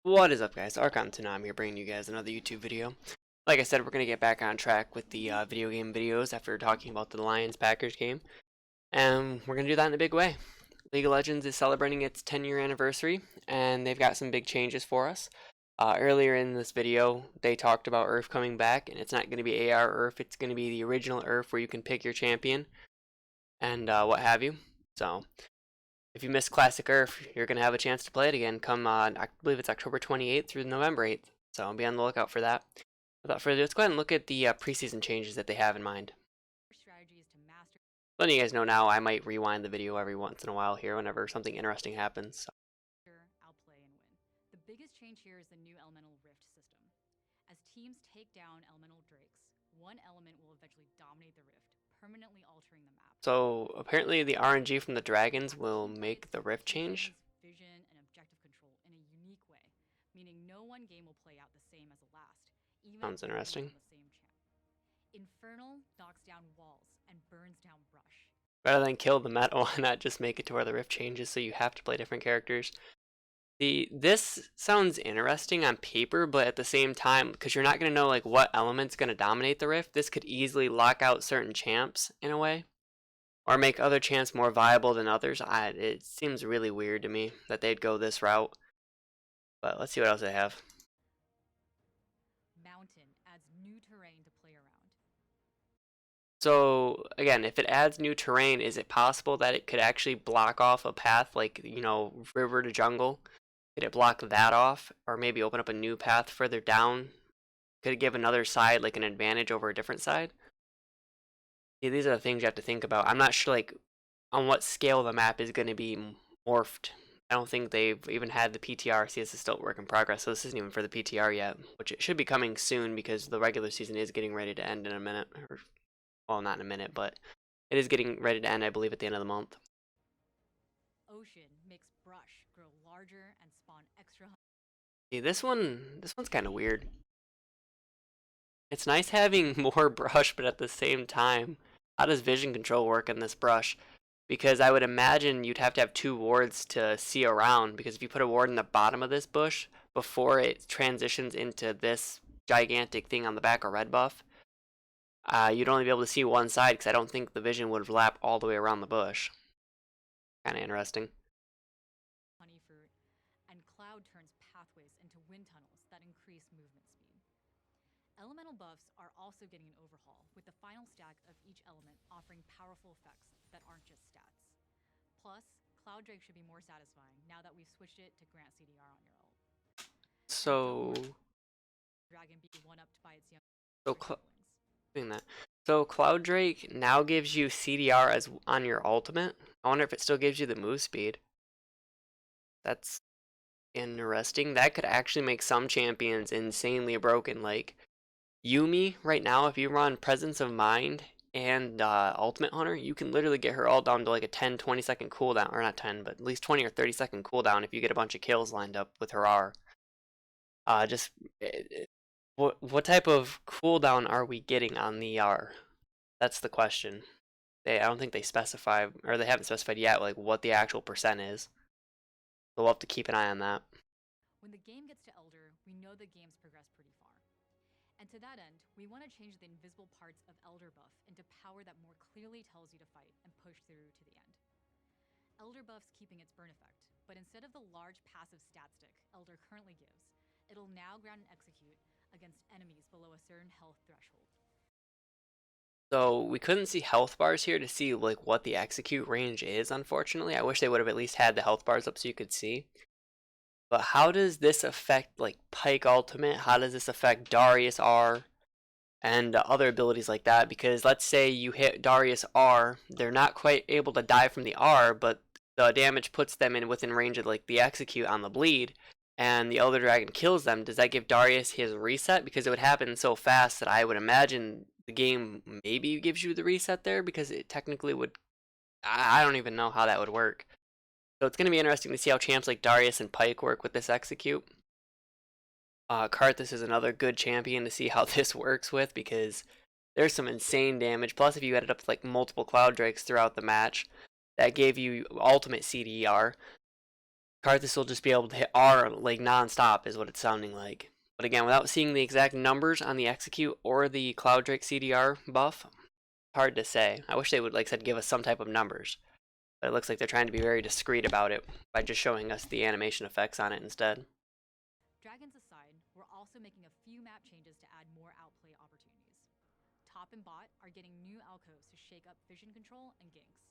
What is up, guys? Archon Tanam here, bringing you guys another YouTube video. Like I said, we're going to get back on track with the video game videos after talking about the Lions-Packers game. And we're going to do that in a big way. League of Legends is celebrating its 10-year anniversary, and they've got some big changes for us. Earlier in this video, they talked about Earth coming back, and it's not going to be AR Earth, it's going to be the original Earth where you can pick your champion and what have you. So, if you missed Classic Earth, you're going to have a chance to play it again come, I believe it's October 28th through November 8th. So be on the lookout for that. Without further ado, let's go ahead and look at the preseason changes that they have in mind. Letting you guys know now, I might rewind the video every once in a while here whenever something interesting happens. So. I'll play and win. The biggest change here is the new Elemental Rift system. As teams take down Elemental Drakes, one element will eventually dominate the Rift, permanently altering the map. So apparently the RNG from the dragons will make the Rift change. Vision and objective control in a unique way, meaning no one game will play out the same as the last. Even Sounds interesting. Infernal knocks down walls and burns down brush. Rather than kill the meta, why not just make it to where the Rift changes so you have to play different characters? This sounds interesting on paper, but at the same time, because you're not going to know like what element's going to dominate the Rift, this could easily lock out certain champs in a way. Or make other champs more viable than others. It seems really weird to me that they'd go this route. But let's see what else they have. Mountain adds new terrain to play around. So again, if it adds new terrain, is it possible that it could actually block off a path like, you know, river to jungle? Could it block that off? Or maybe open up a new path further down? Could it give another side like an advantage over a different side? See, these are the things you have to think about. I'm not sure like on what scale the map is going to be morphed. I don't think they've even had the PTR. See, this is still work in progress, so this isn't even for the PTR yet, which it should be coming soon because the regular season is getting ready to end in a minute. Or, well, not in a minute, but it is getting ready to end, I believe, at the end of the month. Ocean makes brush grow larger and spawn extra. See, this one's kind of weird. It's nice having more brush, but at the same time, how does vision control work in this brush? Because I would imagine you'd have to have two wards to see around, because if you put a ward in the bottom of this bush before it transitions into this gigantic thing on the back, a red buff, you'd only be able to see one side, because I don't think the vision would lap all the way around the bush. Kind of interesting. Honeyfruit, and Cloud turns pathways into wind tunnels that increase movement speed. Elemental buffs are also getting an overhaul, with the final stack of each element offering powerful effects that aren't just stats. Plus, Cloud Drake should be more satisfying now that we've switched it to grant CDR on your ult. So, Dragon be one-upped by its young doing that. So Cloud Drake now gives you CDR as on your ultimate. I wonder if it still gives you the move speed. That's interesting. That could actually make some champions insanely broken. Like Yuumi right now, if you run Presence of Mind and Ultimate Hunter, you can literally get her all down to like a 10-20 second cooldown, or not 10, but at least 20 or 30 second cooldown if you get a bunch of kills lined up with her R. What type of cooldown are we getting on the R? That's the question. I don't think they specify, or they haven't specified yet, like what the actual percent is. So we'll have to keep an eye on that. When the game gets to Elder, we know the game's progressed pretty far. And to that end, we want to change the invisible parts of Elder buff into power that more clearly tells you to fight and push through to the end. Elder buff's keeping its burn effect, but instead of the large passive stat stick Elder currently gives, it'll now grant and execute against enemies below a certain health threshold. So we couldn't see health bars here to see like what the execute range is, unfortunately. I wish they would have at least had the health bars up so you could see. But how does this affect like Pyke Ultimate? How does this affect Darius R? And other abilities like that? Because let's say you hit Darius R, they're not quite able to die from the R, but the damage puts them in within range of like the execute on the bleed, and the Elder Dragon kills them. Does that give Darius his reset? Because it would happen so fast that I would imagine the game maybe gives you the reset there, because it technically would. I don't even know how that would work. So it's going to be interesting to see how champs like Darius and Pyke work with this execute. Karthus is another good champion to see how this works with, because there's some insane damage. Plus, if you added up like multiple Cloud Drakes throughout the match, that gave you ultimate CDR. Karthus will just be able to hit R like non-stop is what it's sounding like. But again, without seeing the exact numbers on the execute or the Cloud Drake CDR buff, hard to say. I wish they would, like I said, give us some type of numbers. But it looks like they're trying to be very discreet about it by just showing us the animation effects on it instead. Dragons aside, we're also making a few map changes to add more outplay opportunities. Top and bot are getting new alcoves to shake up vision control and ganks.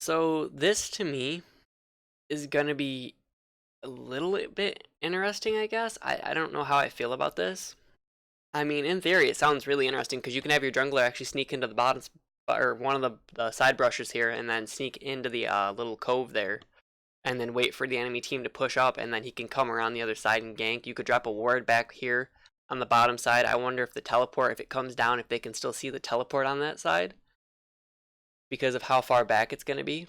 So this to me is gonna be a little bit interesting, I guess. I don't know how I feel about this. I mean, in theory, it sounds really interesting because you can have your jungler actually sneak into the bottom or one of the side brushes here, and then sneak into the little cove there, and then wait for the enemy team to push up, and then he can come around the other side and gank. You could drop a ward back here on the bottom side. I wonder if the teleport, if it comes down, if they can still see the teleport on that side because of how far back it's going to be.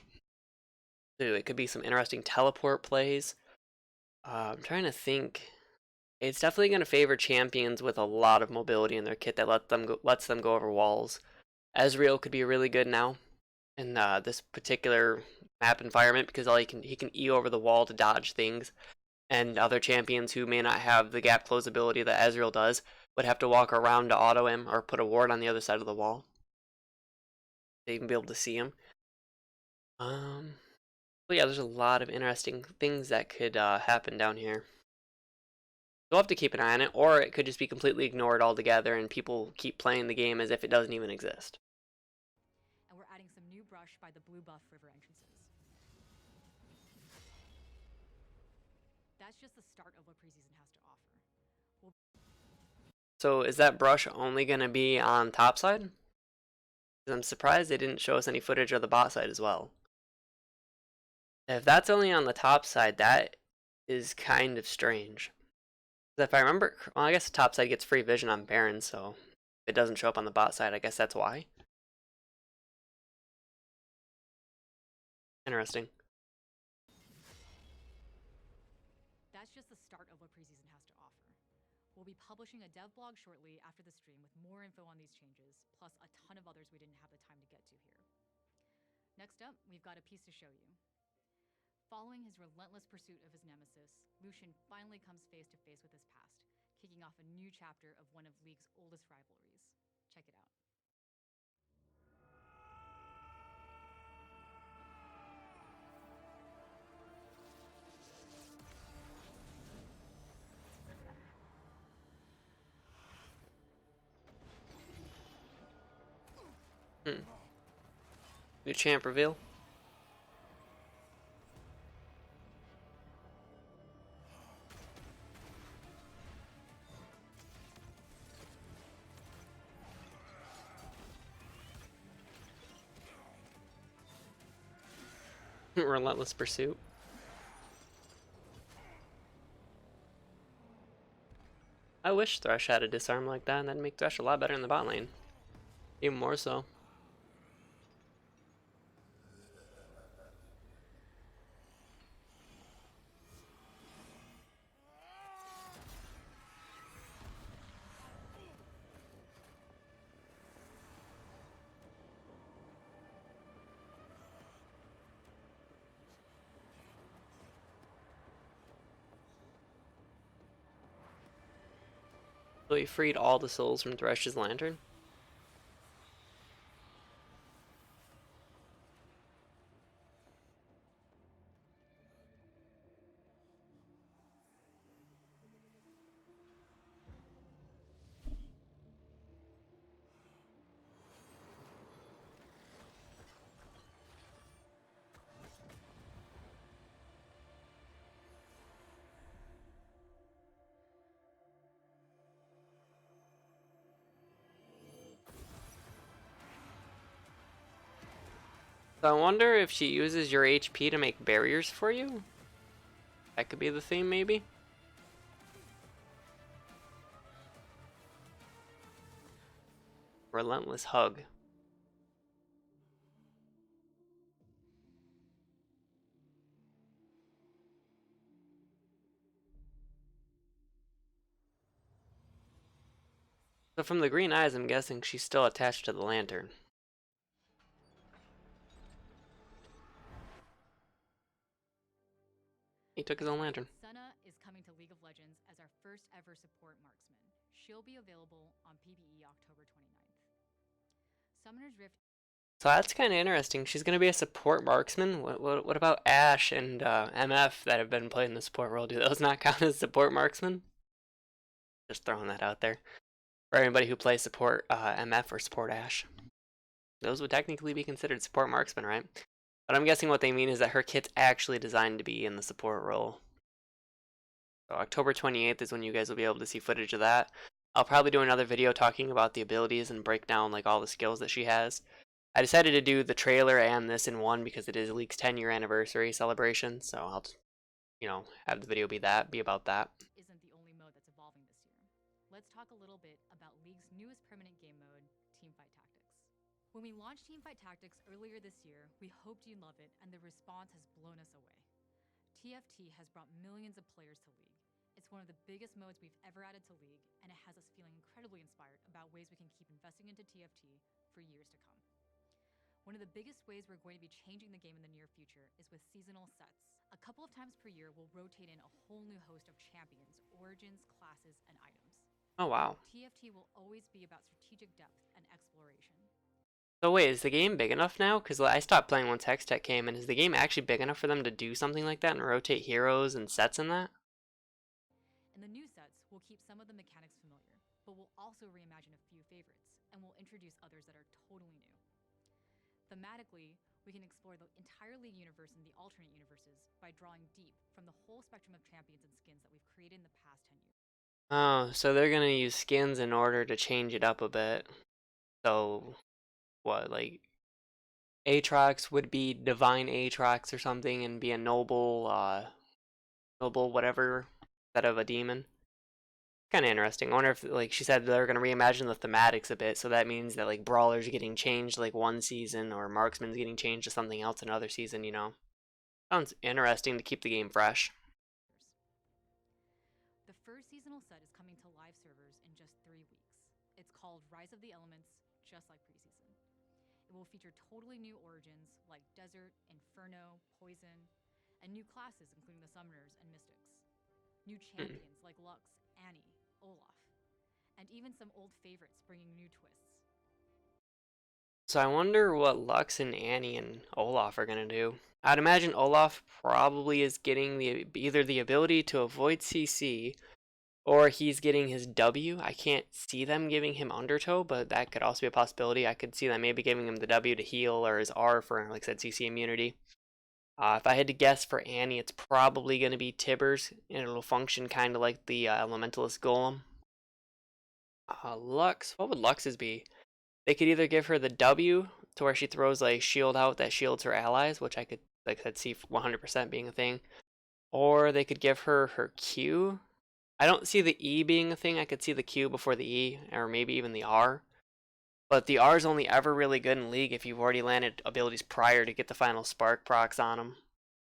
So it could be some interesting teleport plays. I'm trying to think. It's definitely going to favor champions with a lot of mobility in their kit that lets them go over walls. Ezreal could be really good now in this particular map environment because he can E over the wall to dodge things, and other champions who may not have the gap close ability that Ezreal does would have to walk around to auto him or put a ward on the other side of the wall. They even be able to see him. But yeah, there's a lot of interesting things that could happen down here. We'll have to keep an eye on it, or it could just be completely ignored altogether and people keep playing the game as if it doesn't even exist. And we're adding some new brush by the blue buff river entrances. That's just the start of what preseason has to offer. So is that brush only going to be on top side? I'm surprised they didn't show us any footage of the bot side as well. If that's only on the top side, that is kind of strange. If I remember, well, I guess the top side gets free vision on Baron, so if it doesn't show up on the bot side, I guess that's why. Interesting. That's just the start of what preseason has to offer. We'll be publishing a dev blog shortly after the stream with more info on these changes, plus a ton of others we didn't have the time to get to here. Next up, we've got a piece to show you. Following his relentless pursuit of his nemesis, Lucian finally comes face to face with his past, kicking off a new chapter of one of League's oldest rivalries. Check it out. New champ reveal. Relentless pursuit. I wish Thresh had a disarm like that, and that'd make Thresh a lot better in the bot lane. Even more so. So he freed all the souls from Thresh's lantern. So I wonder if she uses your HP to make barriers for you? That could be the theme, maybe? Relentless hug. So from the green eyes, I'm guessing she's still attached to the lantern. He took his own lantern. Senna is coming to League of Legends as our first ever support marksman. She'll be available on PvE October 29th. Summoner's Rift. So that's kind of interesting. She's going to be a support marksman. What about Ashe and MF that have been playing the support role? Do those not count as support marksmen? Just throwing that out there. For anybody who plays support MF or support Ashe. Those would technically be considered support marksmen, right? But I'm guessing what they mean is that her kit's actually designed to be in the support role. So October 28th is when you guys will be able to see footage of that. I'll probably do another video talking about the abilities and break down like all the skills that she has. I decided to do the trailer and this in one because it is League's 10-year anniversary celebration, so I'll, have the video be about that. Isn't the only mode that's evolving this year. Let's talk a little bit about League's newest permanent game mode, Teamfight Tactics. When we launched Teamfight Tactics earlier this year, we hoped you'd love it, and the response has blown us away. TFT has brought millions of players to League. It's one of the biggest modes we've ever added to League, and it has us feeling incredibly inspired about ways we can keep investing into TFT for years to come. One of the biggest ways we're going to be changing the game in the near future is with seasonal sets. A couple of times per year, we'll rotate in a whole new host of champions, origins, classes, and items. Oh, wow. TFT will always be about strategic depth and exploration. So wait, is the game big enough now? Because I stopped playing once Hextech came, and is the game actually big enough for them to do something like that and rotate heroes and sets in that? In the new sets, we'll keep some of the mechanics familiar, but we'll also reimagine a few favorites, and we'll introduce others that are totally new. Thematically, we can explore the entire League universe and the alternate universes by drawing deep from the whole spectrum of champions and skins that we've created in the past 10 years. Oh, so they're gonna use skins in order to change it up a bit. So, what, like, Aatrox would be Divine Aatrox or something and be a noble whatever, instead of a demon? Kind of interesting. I wonder if, like she said, they're going to reimagine the thematics a bit, so that means that like Brawler's getting changed like one season, or Marksman's getting changed to something else another season, Sounds interesting to keep the game fresh. The first seasonal set is coming to live servers in just 3 weeks. It's called Rise of the Elements, just like preseason. It will feature totally new origins like Desert, Inferno, Poison, and new classes including the Summoners and Mystics. New champions like Lux, Annie, Olaf, and even some old favorites bringing new twists. So I wonder what Lux and Annie and Olaf are going to do. I'd imagine Olaf probably is getting either the ability to avoid CC, or he's getting his W. I can't see them giving him Undertow, but that could also be a possibility. I could see them maybe giving him the W to heal, or his R for, like I said, CC immunity. If I had to guess for Annie, it's probably going to be Tibbers, and it'll function kind of like the Elementalist Golem. Lux, what would Lux's be? They could either give her the W to where she throws a shield out that shields her allies, which I could, like I said, see 100% being a thing. Or they could give her her Q. I don't see the E being a thing. I could see the Q before the E, or maybe even the R. But the R is only ever really good in League if you've already landed abilities prior to get the final Spark procs on them.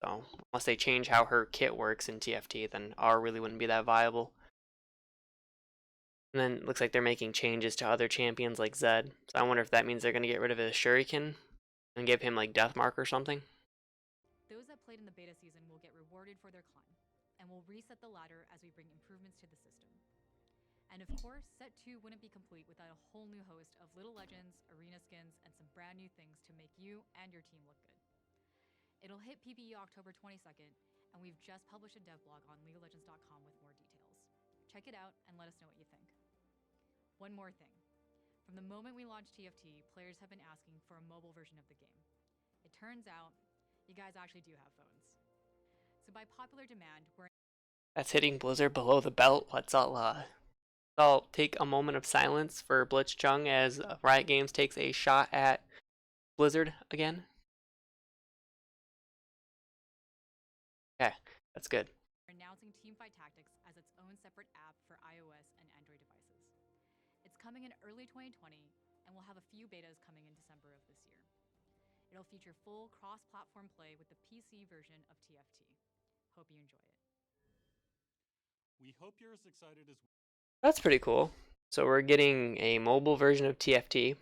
So, unless they change how her kit works in TFT, then R really wouldn't be that viable. And then it looks like they're making changes to other champions like Zed. So I wonder if that means they're going to get rid of his Shuriken and give him like Deathmark or something. Those that played in the beta season will get rewarded for their climb, and we'll reset the ladder as we bring improvements to the system. And of course, Set 2 wouldn't be complete without a whole new host of Little Legends, arena skins, and some brand new things to make you and your team look good. It'll hit PvE October 22nd, and we've just published a dev blog on LeagueOfLegends.com with more details. Check it out and let us know what you think. One more thing. From the moment we launched TFT, players have been asking for a mobile version of the game. It turns out, you guys actually do have phones. So by popular demand, That's hitting Blizzard below the belt. Let's all take a moment of silence for Blitzchung as Riot Games takes a shot at Blizzard again. Okay, that's good. We're announcing Teamfight Tactics as its own separate app for iOS and Android devices. It's coming in early 2020, and we'll have a few betas coming in December of this year. It'll feature full cross-platform play with the PC version of TFT. Hope you enjoy it. We hope you're as excited as we. That's pretty cool. So we're getting a mobile version of TFT.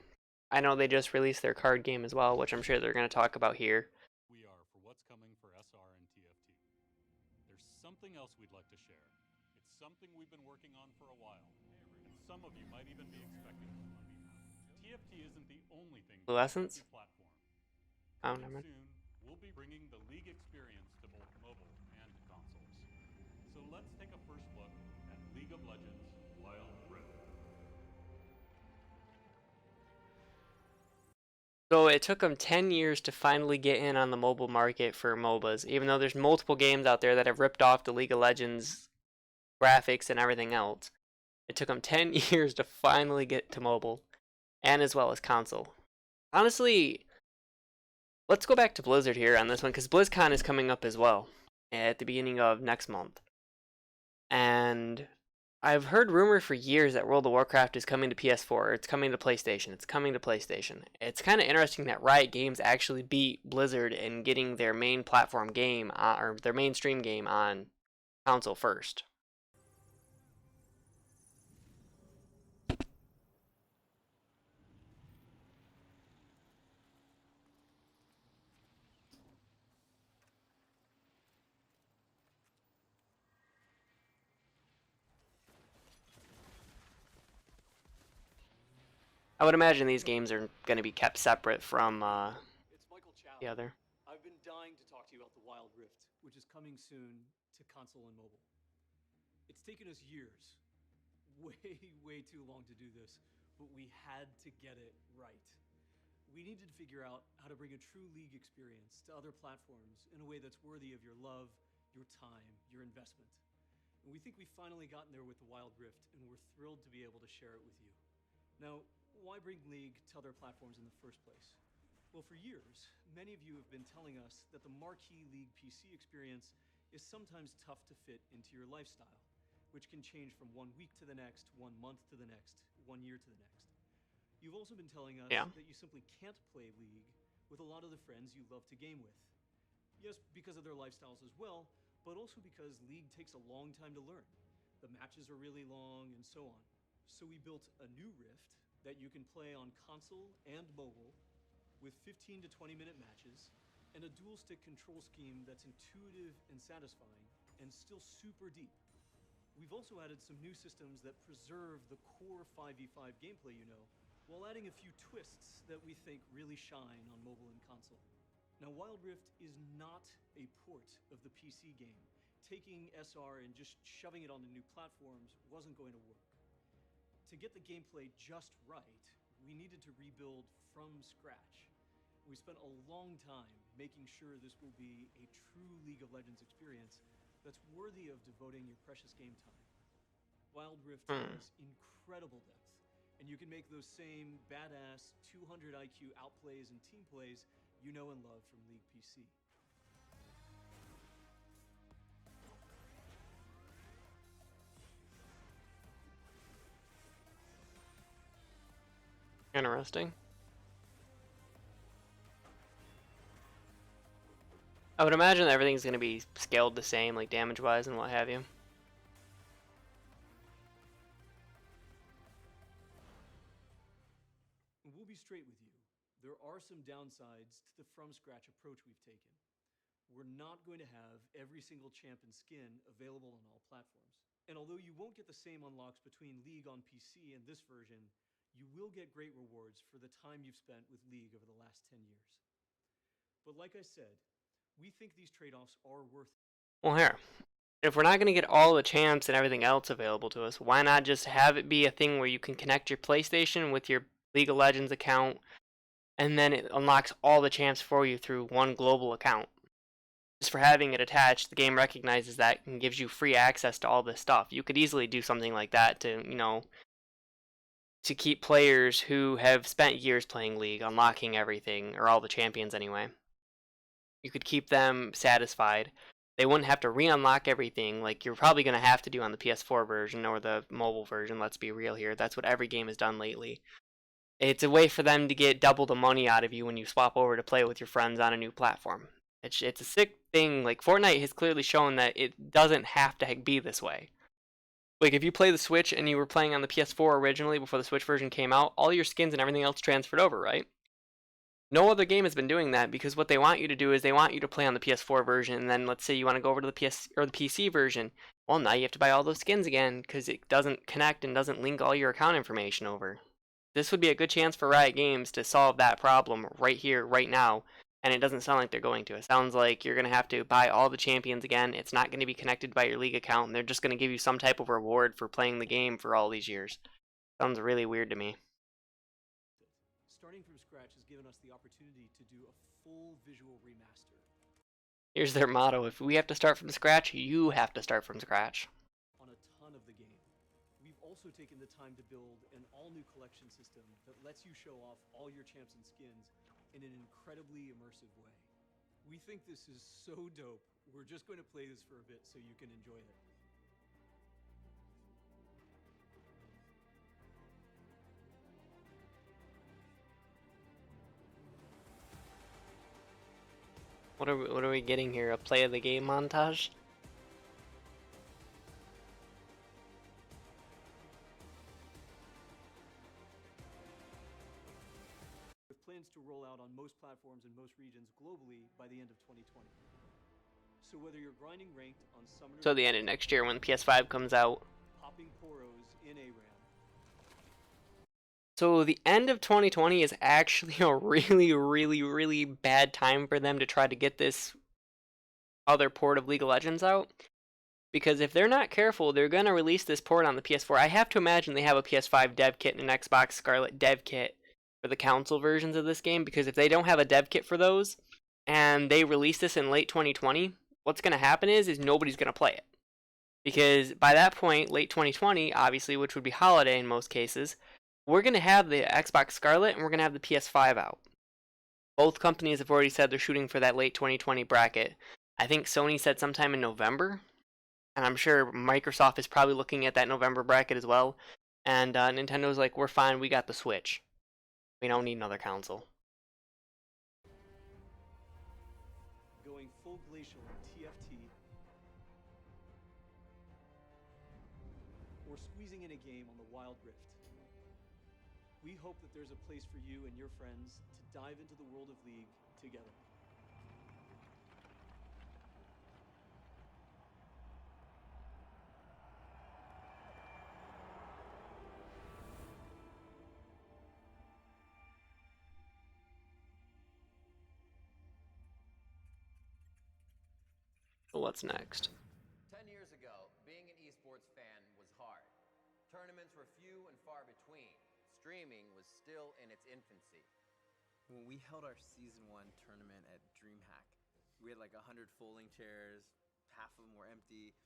I know they just released their card game as well, which I'm sure they're going to talk about here. We are for what's coming for SR and TFT. something else we'd like to share. It's something we've been working on for a while, and some of you might even be expecting it. TFT isn't the only thing Blue Essence? platform. Oh, Coming never mind. soon, we'll be bringing the League experience to both mobile and consoles. So let's take a first look at League of Legends Wild Rift. So it took them 10 years to finally get in on the mobile market for MOBAs, even though there's multiple games out there that have ripped off the League of Legends graphics and everything else. It took them 10 years to finally get to mobile, and as well as console. Honestly, let's go back to Blizzard here on this one, because BlizzCon is coming up as well at the beginning of next month. And I've heard rumor for years that World of Warcraft is coming to PS4, it's coming to PlayStation, it's coming to PlayStation. It's kind of interesting that Riot Games actually beat Blizzard in getting their main platform game, or their mainstream game on console first. I would imagine these games are going to be kept separate from It's Michael Chow. the other. I've been dying to talk to you about the Wild Rift, which is coming soon to console and mobile. It's taken us years, way too long to do this, but we had to get it right. We needed to figure out how to bring a true League experience to other platforms in a way that's worthy of your love, your time, your investment. And we think we've finally gotten there with the Wild Rift, and we're thrilled to be able to share it with you. Now, why bring League to other platforms in the first place? Well, for years, many of you have been telling us that the marquee League PC experience is sometimes tough to fit into your lifestyle, which can change from 1 week to the next, 1 month to the next, 1 year to the next. You've also been telling us that you simply can't play League with a lot of the friends you love to game with. Yes, because of their lifestyles as well, but also because League takes a long time to learn. The matches are really long, and so on. So we built a new Rift that you can play on console and mobile with 15 to 20-minute matches and a dual-stick control scheme that's intuitive and satisfying and still super deep. We've also added some new systems that preserve the core 5v5 gameplay you know, while adding a few twists that we think really shine on mobile and console. Now, Wild Rift is not a port of the PC game. Taking SR and just shoving it onto new platforms wasn't going to work. To get the gameplay just right, we needed to rebuild from scratch. We spent a long time making sure this will be a true League of Legends experience that's worthy of devoting your precious game time. Wild Rift has incredible depth, and you can make those same badass 200 IQ outplays and team plays you know and love from League PC. Interesting. I would imagine that everything's going to be scaled the same, like damage-wise and what have you. We'll be straight with you. There are some downsides to the from-scratch approach we've taken. We're not going to have every single champ and skin available on all platforms. And although you won't get the same unlocks between League on PC and this version, you will get great rewards for the time you've spent with League over the last 10 years. But like I said, we think these trade-offs are worth it. Well, here, if we're not going to get all the champs and everything else available to us, why not just have it be a thing where you can connect your PlayStation with your League of Legends account, and then it unlocks all the champs for you through one global account? Just for having it attached, the game recognizes that and gives you free access to all this stuff. You could easily do something like that to, you know, to keep players who have spent years playing League unlocking everything, or all the champions anyway. You could keep them satisfied. They wouldn't have to re-unlock everything like you're probably going to have to do on the PS4 version or the mobile version, let's be real here. That's what every game has done lately. It's a way for them to get double the money out of you when you swap over to play with your friends on a new platform. It's a sick thing. Like, Fortnite has clearly shown that it doesn't have to be this way. Like, if you play the Switch and you were playing on the PS4 originally before the Switch version came out, all your skins and everything else transferred over, right? No other game has been doing that because what they want you to do is they want you to play on the PS4 version, and then let's say you want to go over to the PS or the PC version. Well, now you have to buy all those skins again because it doesn't connect and doesn't link all your account information over. This would be a good chance for Riot Games to solve that problem right here, right now, and it doesn't sound like they're going to. It sounds like you're going to have to buy all the champions again. It's not going to be connected by your League account, and they're just going to give you some type of reward for playing the game for all these years. Sounds really weird to me. Starting from scratch has given us the opportunity to do a full visual remaster. Here's their motto: if we have to start from scratch, you have to start from scratch. On a ton of the game. We've also taken the time to build an all-new collection system that lets you show off all your champs and skins in an incredibly immersive way. We think this is so dope, we're just going to play this for a bit so you can enjoy it. What are we getting here? A play of the game montage? With plans to roll out on most platforms and most regions globally by the end of 2020. So whether you're grinding ranked on Summoner, So the end of next year when the PS5 comes out. popping poros in ARAM, So the end of 2020 is actually a really bad time for them to try to get this other port of League of Legends out. Because if they're not careful, they're going to release this port on the PS4. I have to imagine they have a PS5 dev kit and an Xbox Scarlet dev kit for the console versions of this game. Because if they don't have a dev kit for those, and they release this in late 2020, what's going to happen is nobody's going to play it. Because by that point, late 2020, obviously, which would be holiday in most cases, we're going to have the Xbox Scarlet and we're going to have the PS5 out. Both companies have already said they're shooting for that late 2020 bracket. I think Sony said sometime in November. And I'm sure Microsoft is probably looking at that November bracket as well. And Nintendo's like, we're fine, we got the Switch. We don't need another console. going full glacial in TFT, or squeezing in a game on the Wild Rift. We hope that there's a place for you and your friends to dive into the world of League together. So what's next? 10 years ago, being an esports fan was hard. Tournaments were few and far between. Streaming was still in its infancy. When we held our season 1 tournament at DreamHack, we had like 100 folding chairs, half of them were empty,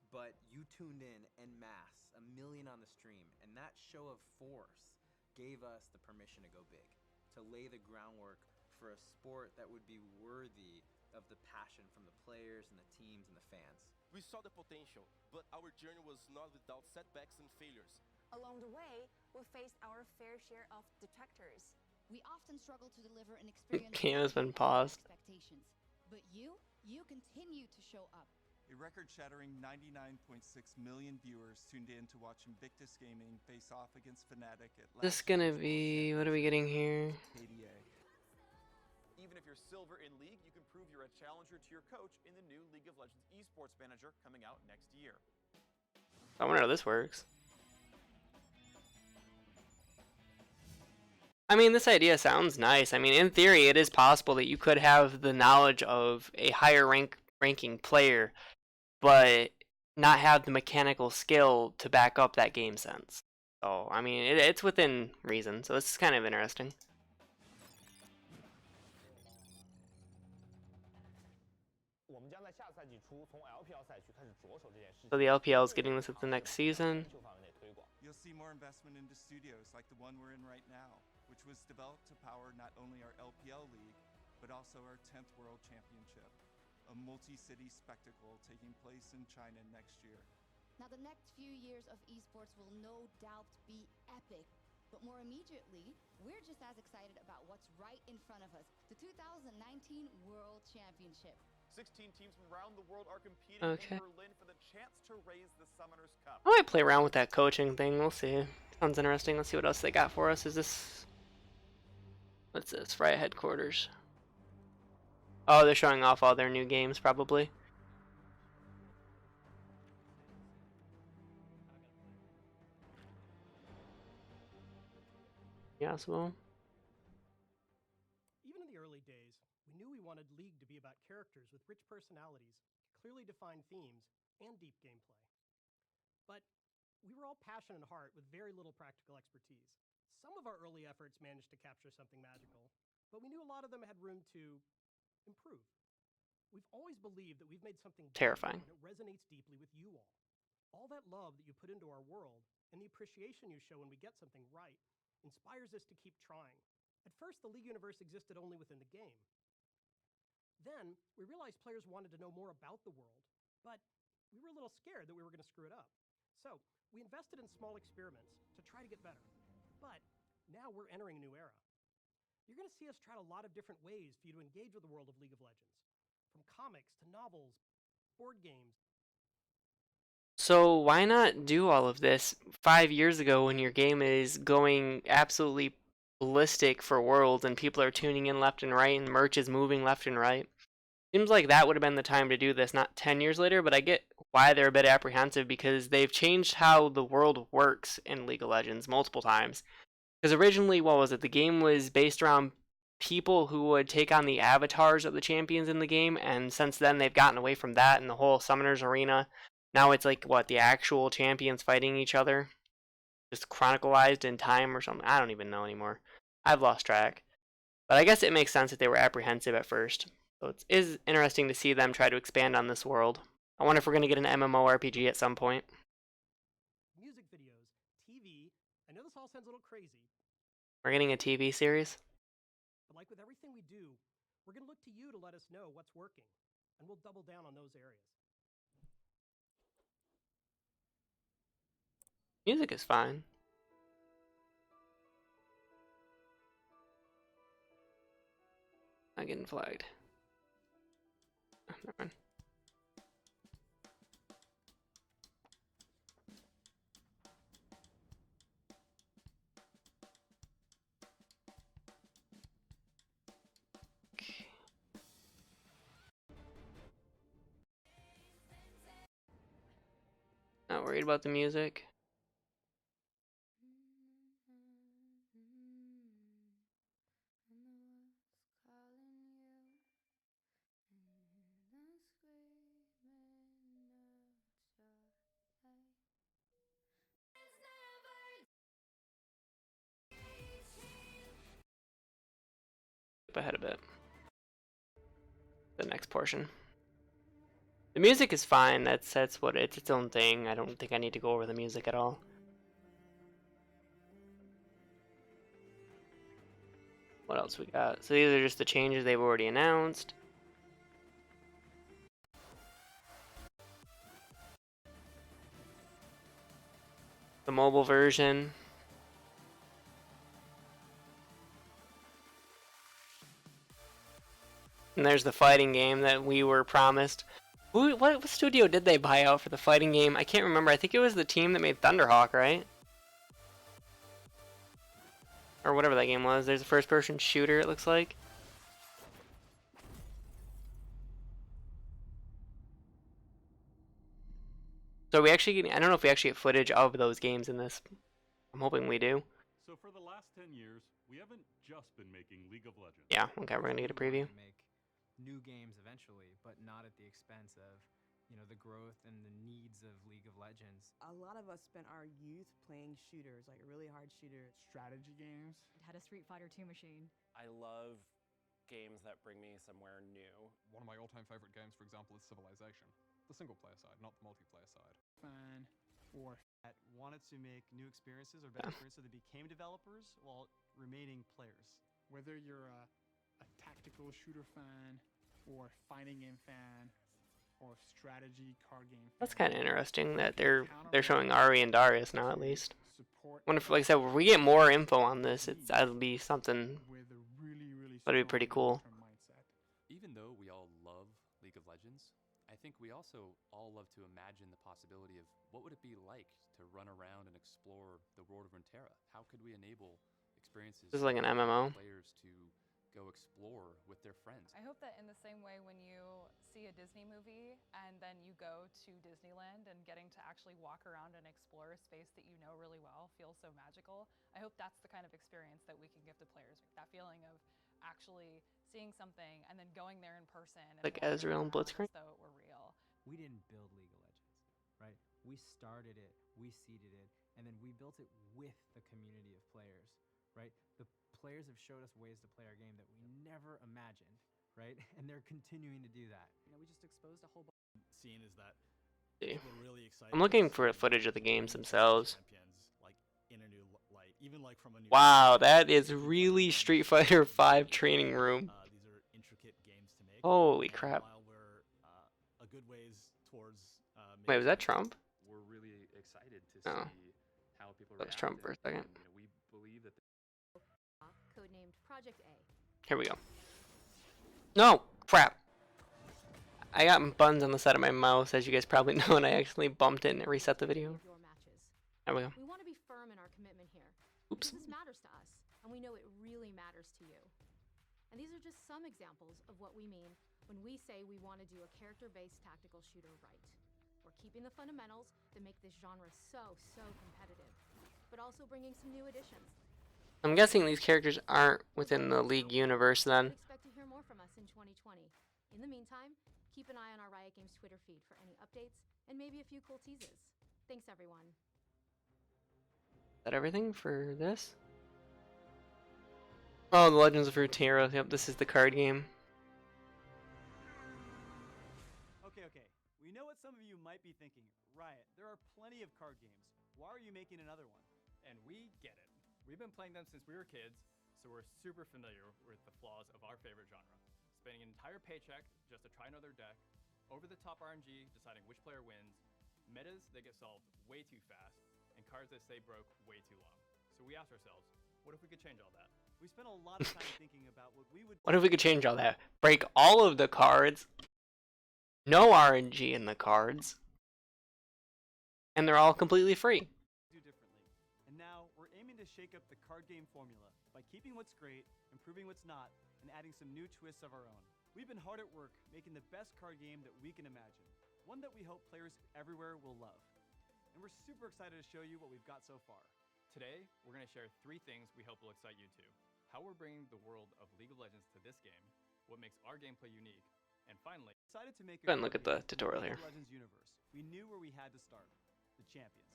but you tuned in en masse, 1 million on the stream, and that show of force gave us the permission to go big, to lay the groundwork for a sport that would be worthy of the passion from the players and the teams and the fans. We saw the potential, but our journey was not without setbacks and failures. Along the way, we faced our fair share of detractors. We often struggle to deliver an experience Game has been beyond our paused. expectations. But you continue to show up. A record-shattering 99.6 million viewers tuned in to watch Invictus Gaming face off against Fnatic at This last gonna year's be, World what are we getting here? ADA. Even if you're silver in League, you can prove you're a challenger to your coach in the new League of Legends Esports Manager coming out next year. I wonder how this works. I mean, this idea sounds nice. I mean, in theory, it is possible that you could have the knowledge of a higher ranking player, but not have the mechanical skill to back up that game sense. So, I mean, it's within reason. So this is kind of interesting. So the LPL is getting this at the next season. You'll see more investment into studios like the one we're in right now, which was developed to power not only our LPL league, but also our 10th World Championship, a multi-city spectacle taking place in China next year. Now, the next few years of esports will no doubt be epic. But more immediately, we're just as excited about what's right in front of us, the 2019 World Championship. 16 teams from around the world are competing Okay. in Berlin for the chance to raise the Summoners Cup. I might play around with that coaching thing. We'll see. Sounds interesting. Let's see what else they got for us. Is this What's this? Riot headquarters. Oh, they're showing off all their new games, probably. Possible. Even in the early days, we knew we wanted League to be about characters with rich personalities, clearly defined themes, and deep gameplay. But we were all passionate at heart with very little practical expertise. Some of our early efforts managed to capture something magical, but we knew a lot of them had room to improve. We've always believed that we've made something terrifying, and it resonates deeply with you all. All that love that you put into our world and the appreciation you show when we get something right inspires us to keep trying. At first, the League universe existed only within the game. Then, we realized players wanted to know more about the world, but we were a little scared that we were going to screw it up. So, we invested in small experiments to try to get better. But now we're entering a new era. You're going to see us try a lot of different ways for you to engage with the world of League of Legends. From comics to novels, board games. So why not do all of this 5 years ago when your game is going absolutely ballistic for Worlds and people are tuning in left and right and merch is moving left and right? Seems like that would have been the time to do this, not 10 years later, but I get why they're a bit apprehensive because they've changed how the world works in League of Legends multiple times. Because originally, what was it? The game was based around people who would take on the avatars of the champions in the game, and since then they've gotten away from that and the whole Summoners Arena. Now it's like, what, the actual champions fighting each other? Just chronicalized in time or something? I don't even know anymore. I've lost track. But I guess it makes sense that they were apprehensive at first. So it is interesting to see them try to expand on this world. I wonder if we're going to get an MMORPG at some point. Music videos, TV. I know this all sounds a little crazy. We're getting a TV series? But like with everything we do, we're going to look to you to let us know what's working. And we'll double down on those areas. Music is fine. Not getting flagged. Oh, never mind. Not worried about the music. Ahead a bit. The next portion. The music is fine. That's what it's its own thing. I don't think I need to go over the music at all. What else we got? So these are just the changes they've already announced. The mobile version. And there's the fighting game that we were promised. What studio did they buy out for the fighting game? I can't remember. I think it was the team that made Thunderhawk, right? Or whatever that game was. There's a first-person shooter, it looks like. So we actually, I don't know if we actually get footage of those games in this. I'm hoping we do. So for the last 10 years, we haven't just been making League of Legends. Yeah, okay, we're gonna get a preview. Make new games eventually, but not at the expense of, you know, the growth and the needs of League of Legends. A lot of us spent our youth playing shooters, like really hard shooters. Strategy games. Had a Street Fighter 2 machine. I love games that bring me somewhere new. One of my all-time favorite games, for example, is Civilization. The single-player side, not the multiplayer side. Fan or that wanted to make new experiences or better experiences, so they became developers while remaining players. Whether you're a tactical shooter fan or fighting game fan or strategy card game fan. That's kind of interesting that they're showing Ari and Darius now at least. Wonder if, like I said, if we get more info on this, that'll be something. That'd be pretty cool. Even though we all love League of Legends, I think we also all love to imagine the possibility of what would it be like to run around and explore the world of Runeterra? How could we enable experiences This is like an for MMO. players to go explore with their friends. I hope that in the same way when you see a Disney movie and then you go to Disneyland and getting to actually walk around and explore a space that you know really well feels so magical, I hope that's the kind of experience that we can give to players. That feeling of actually seeing something and then going there in person and Like walking Ezreal and around Blitzcrank. as though it were real. We didn't build League of Legends, right? We started it, we seeded it, and then we built it with the community of players, right? The players have showed us ways to play our game that we never imagined, right? And they're continuing to do that. You know, we just exposed a whole bunch. Scene is that See. people are really excited. I'm looking for footage of the games themselves. Champions, like in a new light, even like from a new. Wow, that is really Street Fighter 5 training room. These are intricate games to make. Holy crap. While we're a good ways towards. Wait, was that Trump? We're really excited to Oh. see how people That was react. Trump for a second. And, we believe that. Codenamed Project A. Here we go. No! Crap! I got buns on the side of my mouse, as you guys probably know, and I accidentally bumped it and it reset the video. Your matches. There we go. We want to be firm in our commitment here. Oops. This matters to us, and we know it really matters to you. And these are just some examples of what we mean when we say we want to do a character-based tactical shooter right. We're keeping the fundamentals that make this genre so competitive, but also bringing some new additions. I'm guessing these characters aren't within the League universe then. Expect to hear more from us in 2020. In the meantime, keep an eye on our Riot Games Twitter feed for any updates and maybe a few cool teases. Thanks, everyone. Is that everything for this? Oh, the Legends of Runeterra. Yep, this is the card game. Okay. We know what some of you might be thinking. Riot, there are plenty of card games. Why are you making another one? And we get it. We've been playing them since we were kids, so we're super familiar with the flaws of our favorite genre. Spending an entire paycheck just to try another deck, over-the-top RNG deciding which player wins, metas that get solved way too fast, and cards that stay broke way too long. So we asked ourselves, what if we could change all that? We spent a lot of time thinking about what we would What if we could change all that? Break all of the cards. No RNG in the cards. And they're all completely free. do differently. And now we're aiming to shake up the card game formula by keeping what's great, improving what's not, and adding some new twists of our own. We've been hard at work making the best card game that we can imagine, one that we hope players everywhere will love. And we're super excited to show you what we've got so far. Today, we're going to share 3 things we hope will excite you too. How we're bringing the world of League of Legends to this game, what makes our gameplay unique, and finally, Excited to make Go ahead and look card at the game in tutorial League here. of Legends universe. We knew where we had to start, the champions.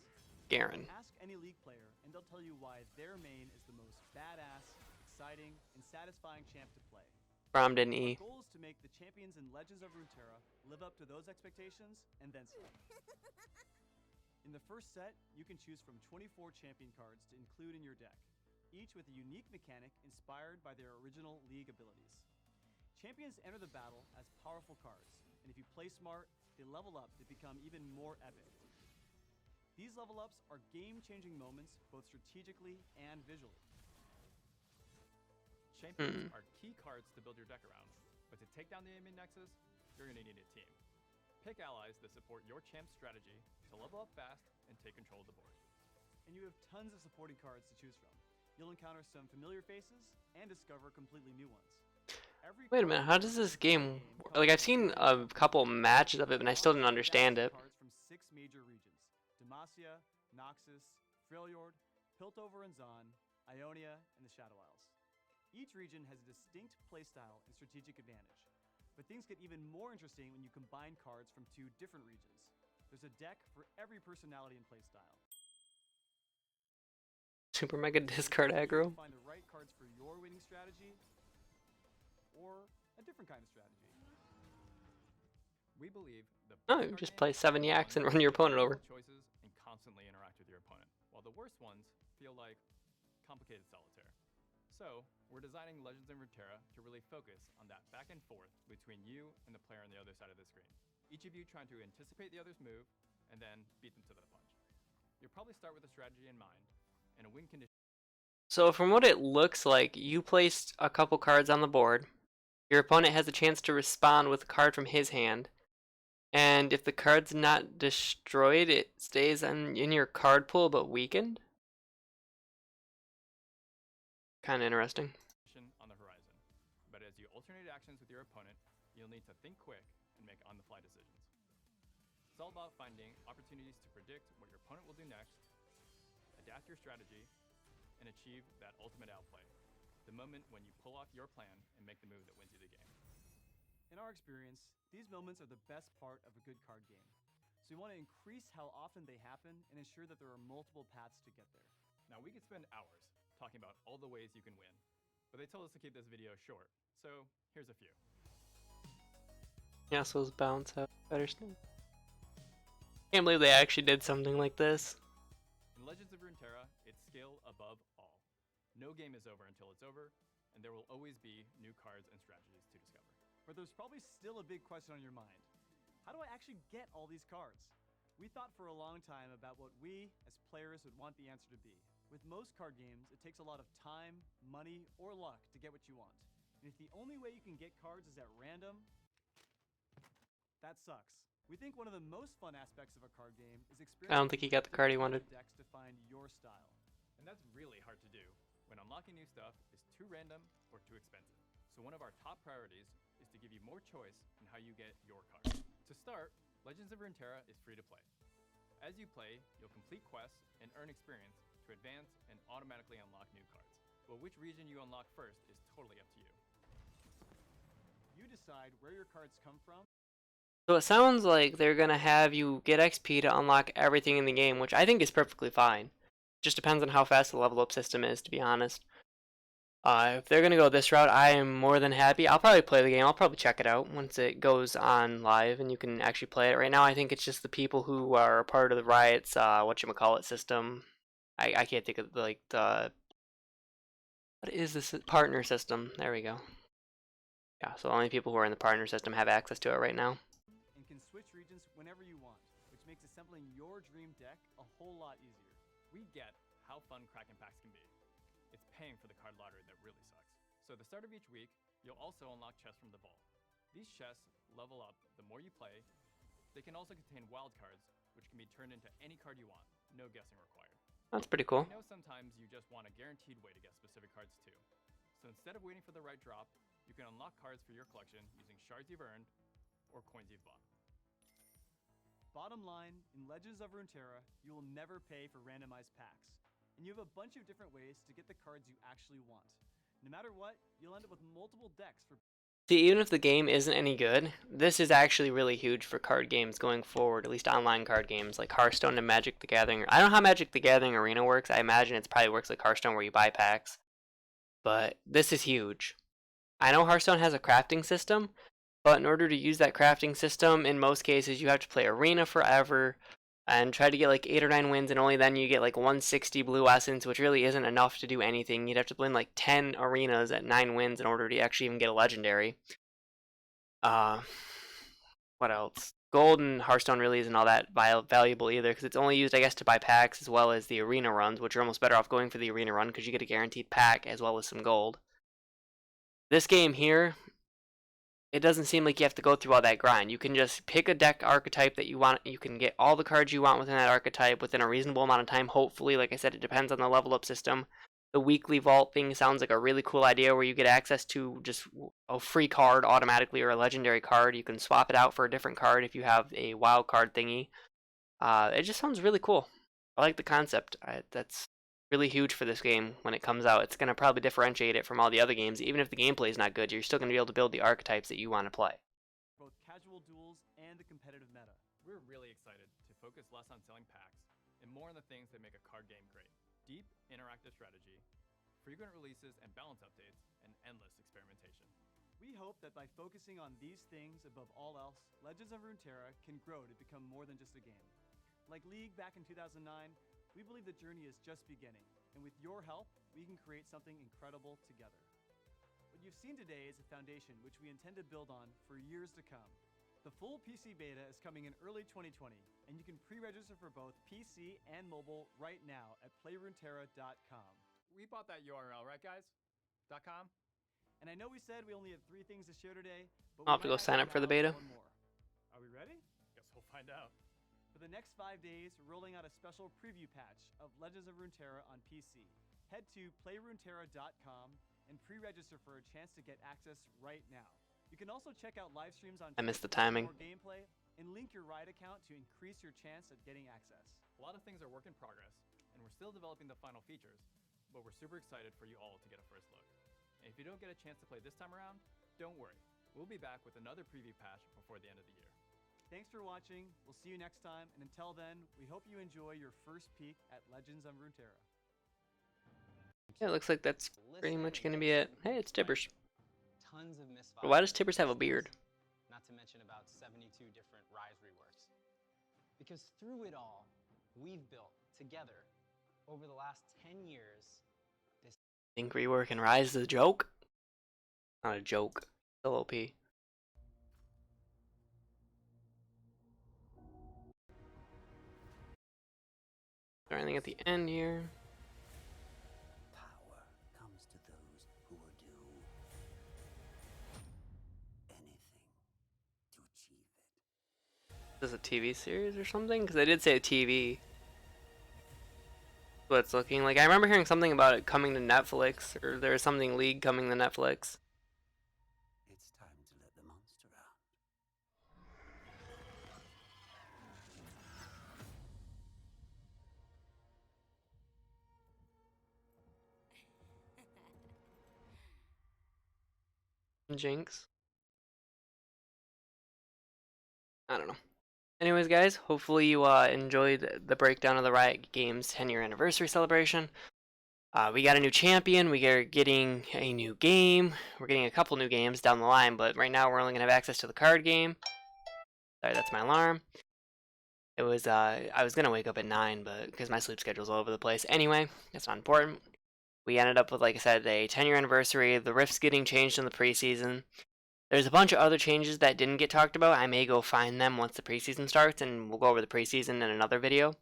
Garen. Ask any League player, and they'll tell you why their main is the most badass, exciting, and satisfying champ to play. Braum didn't E. Our goal is to make the champions in Legends of Runeterra live up to those expectations and then some. In the first set, you can choose from 24 champion cards to include in your deck, each with a unique mechanic inspired by their original League abilities. Champions enter the battle as powerful cards, and if you play smart, they level up to become even more epic. These level ups are game-changing moments both strategically and visually. champions are key cards to build your deck around, but to take down the enemy nexus, you're going to need a team. Pick allies that support your champ's strategy to level up fast and take control of the board. And you have tons of supporting cards to choose from. You'll encounter some familiar faces and discover completely new ones. Wait a minute, how does this game work? Like, I've seen a couple matches of it, and I still didn't understand it. Cards from 6 major regions: Demacia, Noxus, Freljord, Piltover and Zon, Ionia, and the Shadow Isles. Each region has a distinct playstyle and strategic advantage. But things get even more interesting when you combine cards from 2 different regions. There's a deck for every personality and playstyle. Super Mega Discard aggro. Find the right cards for your winning strategy, or a different kind of strategy. We believe the Oh, you just play 7 yaks and run your opponent over. choices and constantly interact with your opponent, while the worst ones feel like complicated solitaire. So, we're designing Legends in Runeterra to really focus on that back and forth between you and the player on the other side of the screen. Each of you trying to anticipate the other's move and then beat them to the punch. You'll probably start with a strategy in mind and a win condition. So from what it looks like, you placed a couple cards on the board. Your opponent has a chance to respond with a card from his hand. And if the card's not destroyed, it stays in your card pool but weakened? kind of interesting. On the horizon. But as you alternate actions with your opponent, you'll need to think quick and make on-the-fly decisions. It's all about finding opportunities to predict what your opponent will do next, adapt your strategy, and achieve that ultimate outplay. The moment when you pull off your plan and make the move that wins you the game. In our experience, these moments are the best part of a good card game. So we want to increase how often they happen and ensure that there are multiple paths to get there. Now we could spend hours talking about all the ways you can win, but they told us to keep this video short, so here's a few. Yasuo's bounce out better still. Can't believe they actually did something like this. In Legends of Runeterra, it's skill above all. No game is over until it's over, and there will always be new cards and strategies to discover. But there's probably still a big question on your mind. How do I actually get all these cards? We thought for a long time about what we, as players, would want the answer to be. With most card games, it takes a lot of time, money, or luck to get what you want. And if the only way you can get cards is at random, that sucks. We think one of the most fun aspects of a card game is I don't think he got the card he wanted. decks to find your style. And that's really hard to do when unlocking new stuff is too random or too expensive. So one of our top priorities is to give you more choice in how you get your cards. To start, Legends of Runeterra is free to play. As you play, you'll complete quests and earn experience to advance and automatically unlock new cards. But which region you unlock first is totally up to you. You decide where your cards come from. So it sounds like they're gonna have you get XP to unlock everything in the game, which I think is perfectly fine. Just depends on how fast the level up system is, to be honest. If they're gonna go this route, I am more than happy. I'll probably play the game. I'll probably check it out once it goes on live and you can actually play it. Right now, I think it's just the people who are part of the Riot's whatchamacallit system. I can't think of like the what is this partner system? There we go. Yeah, so only people who are in the partner system have access to it right now. And can switch regions whenever you want, which makes assembling your dream deck a whole lot easier. We get how fun Kraken packs can be. It's paying for the card lottery that really sucks. So at the start of each week, you'll also unlock chests from the vault. These chests level up the more you play. They can also contain wild cards, which can be turned into any card you want, no guessing required. That's pretty cool. I know sometimes you just want a guaranteed way to get specific cards too. So instead of waiting for the right drop, you can unlock cards for your collection using shards you've earned or coins you've bought. Bottom line, in Legends of Runeterra, you will never pay for randomized packs. And you have a bunch of different ways to get the cards you actually want. No matter what, you'll end up with multiple decks for... See, even if the game isn't any good, this is actually really huge for card games going forward, at least online card games like Hearthstone and Magic the Gathering. I don't know how Magic the Gathering Arena works. I imagine it probably works like Hearthstone where you buy packs. But this is huge. I know Hearthstone has a crafting system, but in order to use that crafting system, in most cases you have to play Arena forever and try to get like 8 or 9 wins, and only then you get like 160 blue essence, which really isn't enough to do anything. You'd have to win like 10 arenas at 9 wins in order to actually even get a legendary. What else? Gold in Hearthstone really isn't all that valuable either, because it's only used, I guess, to buy packs as well as the arena runs, which are almost better off going for the arena run because you get a guaranteed pack as well as some gold. This game here, it doesn't seem like you have to go through all that grind. You can just pick a deck archetype that you want. You can get all the cards you want within that archetype within a reasonable amount of time. Hopefully, like I said, it depends on the level up system. The weekly vault thing sounds like a really cool idea where you get access to just a free card automatically or a legendary card. You can swap it out for a different card if you have a wild card thingy. It just sounds really cool. I like the concept. That's really huge for this game when it comes out. It's going to probably differentiate it from all the other games. Even if the gameplay is not good, you're still going to be able to build the archetypes that you want to play. Both casual duels and the competitive meta. We're really excited to focus less on selling packs and more on the things that make a card game great. Deep, interactive strategy, frequent releases and balance updates, and endless experimentation. We hope that by focusing on these things above all else, Legends of Runeterra can grow to become more than just a game. Like League back in 2009, we believe the journey is just beginning, and with your help, we can create something incredible together. What you've seen today is a foundation which we intend to build on for years to come. The full PC beta is coming in early 2020, and you can pre-register for both PC and mobile right now at playruneterra.com. We bought that URL, right guys? .com? And I know we said we only have 3 things to share today, but I'll have to go sign up for the beta. One more. Are we ready? Guess we'll find out. For the next 5 days, we're rolling out a special preview patch of Legends of Runeterra on PC. Head to playruneterra.com and pre-register for a chance to get access right now. You can also check out live streams on I missed the Twitch for timing. more gameplay and link your Riot account to increase your chance at getting access. A lot of things are work in progress, and we're still developing the final features, but we're super excited for you all to get a first look. And if you don't get a chance to play this time around, don't worry. We'll be back with another preview patch before the end of the year. Thanks for watching. We'll see you next time, and until then, we hope you enjoy your first peek at Legends of Runeterra. Yeah, it looks like that's pretty much gonna be it. Hey, it's Tibbers. Tons of misfires. Why does Tibbers have a beard? Not to mention about 72 different Rise reworks. Because through it all, we've built together over the last 10 years this. Think rework and Rise is a joke? Not a joke. Still OP. Is there anything at the end here? Power comes to those who will do anything to achieve it. Is this a TV series or something? Because I did say a TV. What it's looking like. I remember hearing something about it coming to Netflix, or there's something League coming to Netflix. It's time to let the monster out. Jinx. I don't know. Anyways, guys, hopefully you enjoyed the breakdown of the Riot Games 10-year anniversary celebration. We got a new champion, we are getting a new game, we're getting a couple new games down the line, but right now we're only going to have access to the card game. Sorry, that's my alarm. It was, I was going to wake up at 9, but because my sleep schedule's all over the place. Anyway, that's not important. We ended up with, like I said, a 10-year anniversary, the Rifts getting changed in the preseason. There's a bunch of other changes that didn't get talked about. I may go find them once the preseason starts, and we'll go over the preseason in another video.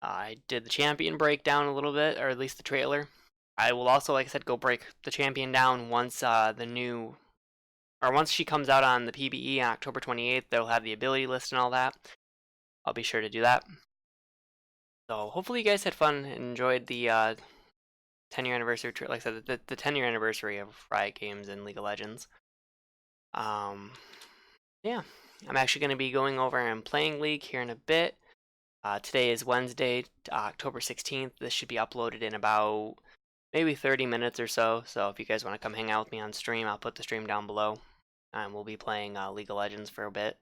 I did the champion breakdown a little bit, or at least the trailer. I will also, like I said, go break the champion down once once she comes out on the PBE on October 28th. They'll have the ability list and all that. I'll be sure to do that. So hopefully you guys had fun and enjoyed the 10-year anniversary. Like I said, the 10-year anniversary of Riot Games and League of Legends. Yeah, I'm actually going to be going over and playing League here in a bit. Today is Wednesday, October 16th. This should be uploaded in about maybe 30 minutes or so. So if you guys want to come hang out with me on stream, I'll put the stream down below. And we'll be playing League of Legends for a bit.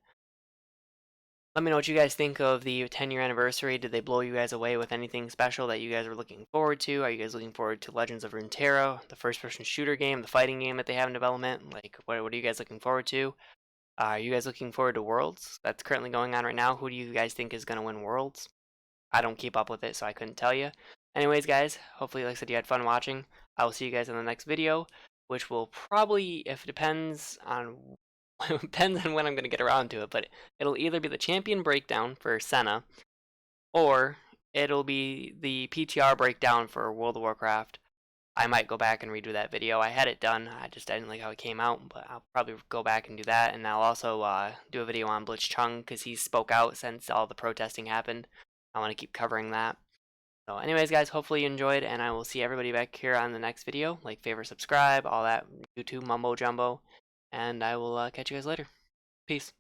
Let me know what you guys think of the 10-year anniversary. Did they blow you guys away with anything special that you guys were looking forward to? Are you guys looking forward to Legends of Runeterra, the first-person shooter game, the fighting game that they have in development? Like, what are you guys looking forward to? Are you guys looking forward to Worlds? That's currently going on right now. Who do you guys think is going to win Worlds? I don't keep up with it, so I couldn't tell you. Anyways, guys, hopefully, like I said, you had fun watching. I will see you guys in the next video, which will probably, if it depends on when I'm going to get around to it, but it'll either be the champion breakdown for Senna, or it'll be the PTR breakdown for World of Warcraft. I might go back and redo that video. I had it done, I didn't like how it came out, but I'll probably go back and do that, and I'll also do a video on Blitzchung, because he spoke out since all the protesting happened. I want to keep covering that. So anyways, guys, hopefully you enjoyed, and I will see everybody back here on the next video. Like, favorite, subscribe, all that YouTube mumbo jumbo. And I will catch you guys later. Peace.